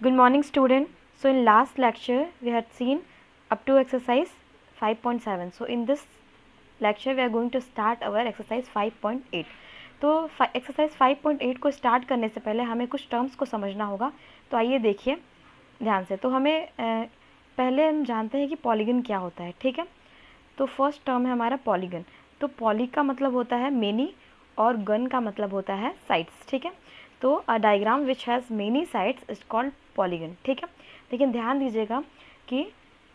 Good morning student. So in last lecture we had seen up to exercise 5.7. So in this lecture we are going to start our exercise 5.8. तो exercise 5.8 को start करने से पहले हमें कुछ terms को समझना होगा। तो आइए देखिए ध्यान से। तो हमें पहले हम जानते हैं कि पॉलीगन क्या होता है, ठीक है। तो फर्स्ट टर्म है हमारा पॉलीगन। तो पॉली का मतलब होता है मेनी और गन का मतलब होता है साइड्स, ठीक है। तो a diagram which has many sides is called polygon, ठीक है। लेकिन ध्यान दीजिएगा कि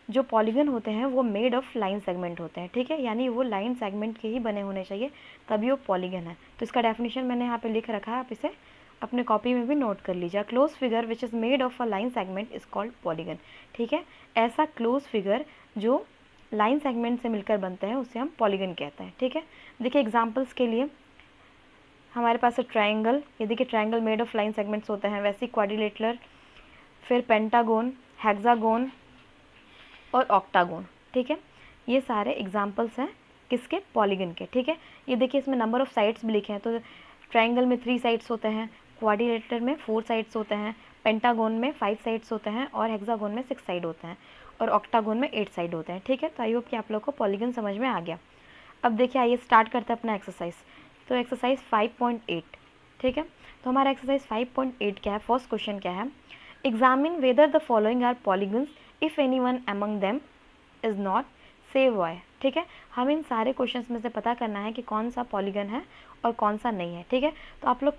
जो पॉलीगन होते हैं वो मेड ऑफ लाइन सेगमेंट होते हैं, ठीक है। यानी वो लाइन सेगमेंट के ही बने होने चाहिए तभी वो पॉलीगन है। तो इसका डेफिनेशन मैंने यहाँ पे लिख रखा है, आप इसे अपने कॉपी में भी नोट कर लीजिए। Close figure which is made of a line segment is called polygon, ठीक है। ऐसा क्लोज फिगर जो लाइन सेगमेंट से मिलकर बनते हैं उसे हम पॉलीगन कहते हैं, ठीक है। देखिए एग्जांपल्स के लिए हमारे पास है ट्रायंगल। ये देखिए triangle made of line segments होते हैं, वैसे क्वाड्रिलेटरल, फिर पेंटागोन, हेक्सागोन और ऑक्टागोन, ठीक है। ये सारे एग्जांपल्स हैं किसके, पॉलीगन के, ठीक है। ये देखिए इसमें नंबर ऑफ साइड्स भी लिखे हैं। तो ट्रायंगल में 3 साइड्स होते हैं, क्वाड्रिलेटरल में 4 साइड्स होते हैं, पेंटागोन में 5 साइड्स होते हैं और हेक्सागोन में 6 साइड होते हैं और ऑक्टागोन में 8 साइड होते हैं, ठीक है। तो आई होप कि आप लोग को पॉलीगन समझ में आ गया। अब देखिए आइए स्टार्ट करते हैं अपना एक्सरसाइज। तो एक्सरसाइज 5.8, ठीक है। तो हमारा एक्सरसाइज 5.8 क्या है, फर्स्ट क्वेश्चन क्या है, examine whether the following are polygons if any one among them is not, say why, ठीक है। हम इन सारे क्वेश्चंस में से पता करना है कि कौन सा पॉलीगन है और कौन सा नहीं है, ठीक है। तो आप लोग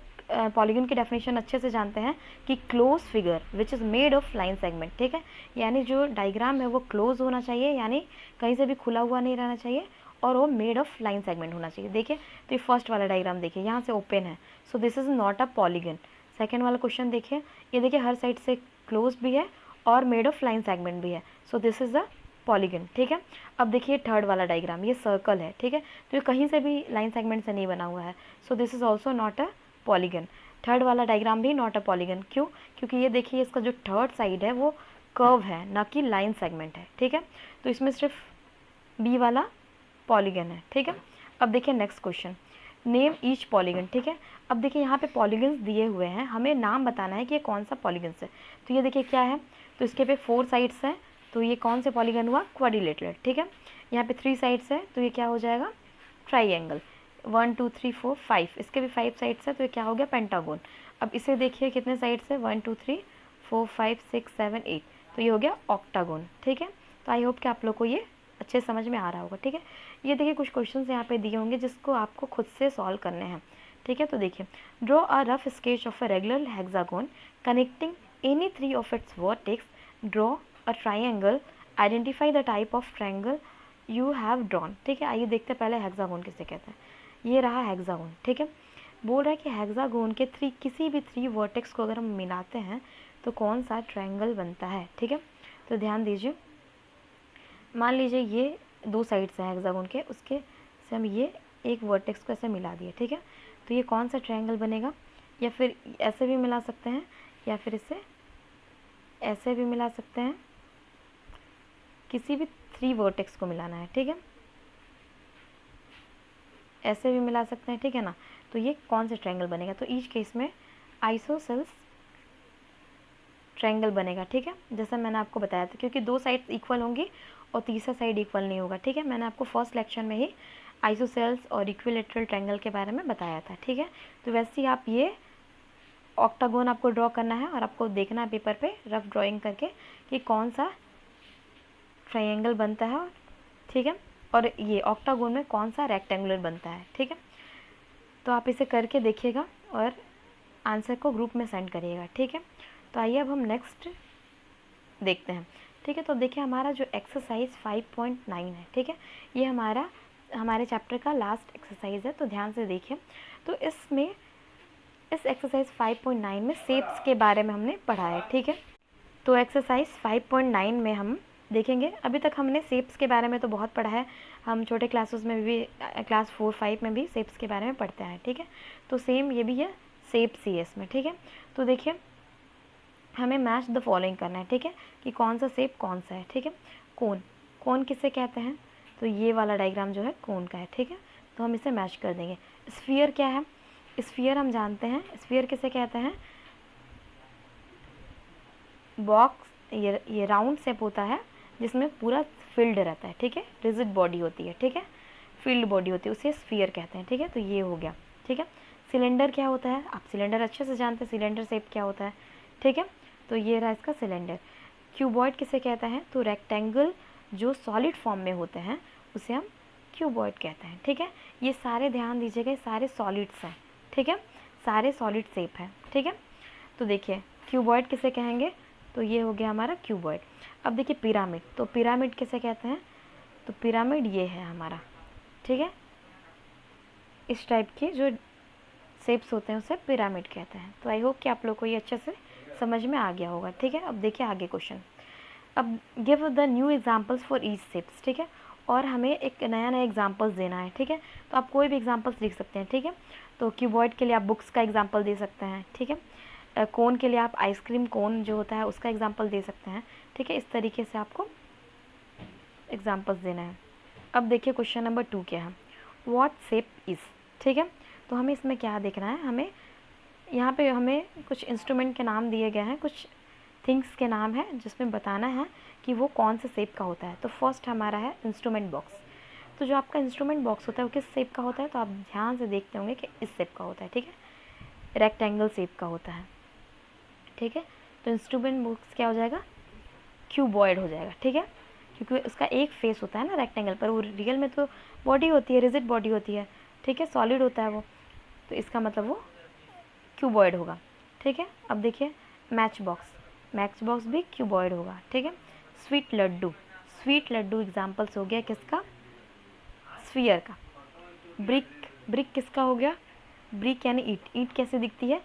पॉलीगन की डेफिनेशन अच्छे से जानते हैं कि close figure which is made of line segment, ठीक है। यानी जो डायग्राम है वो क्लोज होना चाहिए, यानी कहीं से भी खुला हुआ नहीं रहना चाहिए और वो मेड ऑफ लाइन सेगमेंट होना चाहिए। देखिए तो ये फर्स्ट वाला डायग्राम देखिए, यहाँ से ओपन है, so this is not a polygon. Second वाला क्वेश्चन देखिए, ये देखिए हर साइड से क्लोज भी है और मेड ऑफ लाइन सेगमेंट भी है, so this is a polygon, ठीक है। अब देखिए थर्ड वाला डायग्राम, ये सर्कल है, ठीक है। तो ये कहीं से भी लाइन सेगमेंट से नहीं बना हुआ है, so this is also not a polygon. Third वाला डायग्राम भी नॉट अ पॉलीगन, क्यों, क्योंकि ये देखिए इसका जो थर्ड साइड है वो कर्व है ना कि लाइन सेगमेंट है, ठीक है। तो इसमें सिर्फ बी वाला पॉलीगन है, ठीक है। अब देखिए next question, name each polygon, ठीक है। अब देखिए यहाँ पे पॉलीगन्स दिए हुए हैं, हमें नाम बताना है कि ये कौन सा पॉलीगन्स है। तो ये देखिए क्या है, तो इसके पे 4 साइड्स हैं, तो ये कौन से पॉलीगन हुआ, क्वाड्रिलेटरल, ठीक है। यहाँ पे 3 साइड्स है तो ये क्या हो जाएगा, ट्राइएंगल। 1 2 3 4 5, इसके भी 5 साइड्स है तो ये क्या हो गया, पेंटागोन। अब इसे देखिए कितने साइड्स है, 1 2 3 4 5 6 7 8, तो ये हो गया ऑक्टागोन, ठीक है। तो आई होप कि आप लोग को ये अच्छे समझ में आ रहा होगा, ठीक है। ये देखिए कुछ क्वेश्चंस यहाँ पे दिए होंगे जिसको आपको खुद से सॉल्व करने हैं, ठीक है। तो देखिए, draw a rough sketch of a regular hexagon connecting any 3 of its vertex, draw a triangle, identify the type of triangle you have drawn, ठीक है। आइए देखते हैं पहले हेक्सागोन किसे कहते हैं। ये रहा हेक्सागोन, ठीक है। बोल रहा है कि हेक्सागोन के किसी भी 3 वर्टेक्स को अगर हम मिलाते हैं तो कौन सा ट्राइंगल बनता है, ठीक है। तो ध्यान दीजिए, मान लीजिए ये 2 साइड्स हैं हेक्सागोन के, उसके से हम ये एक वर्टेक्स को ऐसे मिला दिए, ठीक है। तो ये कौन सा ट्रायंगल बनेगा, या फिर ऐसे भी मिला सकते हैं या फिर इसे ऐसे भी मिला सकते हैं, किसी भी 3 वर्टेक्स को मिलाना है, ठीक है। ऐसे भी मिला सकते हैं, ठीक है ना। तो ये कौन सा ट्रायंगल बनेगा, तो ईच केस में आइसोसेल्स ट्रायंगल बनेगा, ठीक है। जैसा मैंने आपको बताया था, क्योंकि 2 साइड्स इक्वल होंगी और तीसरा साइड इक्वल नहीं होगा, ठीक है। मैंने आपको फर्स्ट लेक्चर में ही आइसोसेल्स और इक्विलेटरल ट्रायंगल के बारे में बताया था, ठीक है। तो वैसे ही आप ये ऑक्टागोन आपको ड्रॉ करना है और आपको देखना है पेपर पे रफ ड्राइंग करके कि कौन सा ट्रायंगल बनता है, ठीक है। और ये ऑक्टागोन में कौन सा रेक्टेंगुलर बनता है, ठीक है। तो आप इसे करके देखिएगा और आंसर को ग्रुप में सेंड करिएगा, ठीक है। तो आइए अब हम नेक्स्ट देखते हैं, ठीक है। तो देखिए हमारा जो एक्सरसाइज 5.9 है, ठीक है, ये हमारे चैप्टर का लास्ट एक्सरसाइज है। तो ध्यान से देखिए, तो इसमें इस एक्सरसाइज 5.9 में शेप्स के बारे में हमने पढ़ा है, ठीक है। तो एक्सरसाइज 5.9 में हम देखेंगे, अभी तक हमने शेप्स के बारे में तो बहुत पढ़ा है, हम छोटे क्लासेस में भी क्लास 4 5 में भी शेप्स के बारे में पढ़ते हैं, ठीक है। तो सेम ये भी है शेप्स ही है इसमें, ठीक है। तो देखिए हमें मैच द फॉलोइंग करना है, ठीक है, कि कौन सा शेप कौन सा है, ठीक है। कोन, कोन किसे कहते हैं, तो ये वाला डायग्राम जो है कोन का है, ठीक है। तो हम इसे मैच कर देंगे। स्फीयर क्या है, स्फीयर हम जानते हैं, स्फीयर किसे कहते हैं, बॉक्स ये राउंड शेप होता है जिसमें पूरा फिल्ड रहता है, ठीक है, रिजिड बॉडी होती है, ठीक है, फील्ड बॉडी होती है, उसे स्फीयर कहते हैं, ठीक है। तो ये हो गया, ठीक है। सिलेंडर क्या होता है, आप सिलेंडर अच्छे से जानते हैं, सिलेंडर शेप क्या होता है, ठीक है। तो ये रहा इसका सिलेंडर। क्यूबॉइड किसे कहता है, तो रेक्टेंगल जो सॉलिड फॉर्म में होते हैं उसे हम क्यूबॉइड कहते हैं, ठीक है। ये सारे ध्यान दीजिएगा, ये सारे सॉलिड्स हैं, ठीक है, सारे सॉलिड शेप हैं, ठीक है। तो देखिए क्यूबॉइड किसे कहेंगे, तो ये हो गया हमारा क्यूबॉइड। अब देखिए पिरामिड, तो पिरामिड किसे कहते हैं, तो पिरामिड ये है हमारा, ठीक है, इस टाइप के जो शेप्स होते हैं उसे पिरामिड कहते हैं। तो आई होप कि आप लोग को ये अच्छे से समझ में आ गया होगा, ठीक है। अब देखिए आगे क्वेश्चन, अब give the new examples for each shapes, ठीक है, और हमें एक नया नया एग्जाम्पल्स देना है, ठीक है। तो आप कोई भी एग्जाम्पल्स लिख सकते हैं, ठीक है। तो क्यूबॉइड के लिए आप बुक्स का एग्जाम्पल दे सकते हैं, ठीक है। कोन के लिए आप आइसक्रीम कोन जो होता है उसका एग्जाम्पल दे सकते हैं, ठीक है। इस तरीके से आपको एग्जाम्पल्स देना है। अब देखिए क्वेश्चन नंबर 2 क्या है, व्हाट शेप इज़, ठीक है। तो हमें इसमें क्या देखना है, हमें यहाँ पे हमें कुछ इंस्ट्रूमेंट के नाम दिए गए हैं, कुछ थिंग्स के नाम है जिसमें बताना है कि वो कौन से शेप का होता है। तो फर्स्ट हमारा है इंस्ट्रूमेंट बॉक्स। तो जो आपका इंस्ट्रूमेंट बॉक्स होता है वो किस शेप का होता है, तो आप ध्यान से देखते होंगे कि इस शेप का होता है, ठीक है, रेक्टेंगल शेप का होता है, ठीक है। तो इंस्ट्रूमेंट बॉक्स क्या हो जाएगा, क्यूबॉइड हो जाएगा, ठीक है, क्योंकि उसका एक फेस होता है ना रेक्टेंगल पर, वो रियल में तो बॉडी होती है, रिजिड बॉडी होती है, ठीक है, सॉलिड होता है वो, तो इसका मतलब वो क्यूबॉइड होगा, ठीक है। अब देखिए मैच बॉक्स भी क्यूबॉइड होगा, ठीक है। स्वीट लड्डू एग्जाम्पल्स हो गया किसका, स्फीयर का। ब्रिक किसका हो गया, ब्रिक यानी ईट कैसे दिखती है,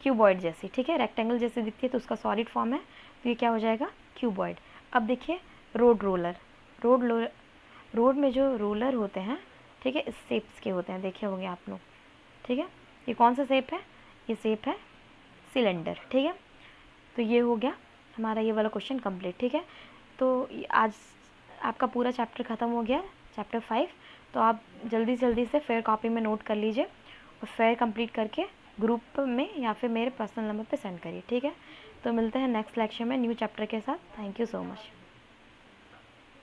क्यूबॉइड जैसी, ठीक है, रेक्टेंगल जैसी दिखती है, तो उसका सॉलिड फॉर्म है, तो ये क्या हो जाएगा, क्यूबॉइड। अब देखिए रोड में जो रोलर होते हैं, ठीक है, इस शेप्स के होते हैं, देखे होंगे आप लोग, ठीक है। ये कौन सा शेप है, ये शेप है सिलेंडर, ठीक है। तो ये हो गया हमारा ये वाला क्वेश्चन कंप्लीट, ठीक है। तो आज आपका पूरा चैप्टर ख़त्म हो गया, चैप्टर 5। तो आप जल्दी से फेयर कॉपी में नोट कर लीजिए और फेयर कंप्लीट करके ग्रुप में या फिर मेरे पर्सनल नंबर पे सेंड करिए, ठीक है। तो मिलते हैं नेक्स्ट लेक्चर में न्यू चैप्टर के साथ। Thank you so much.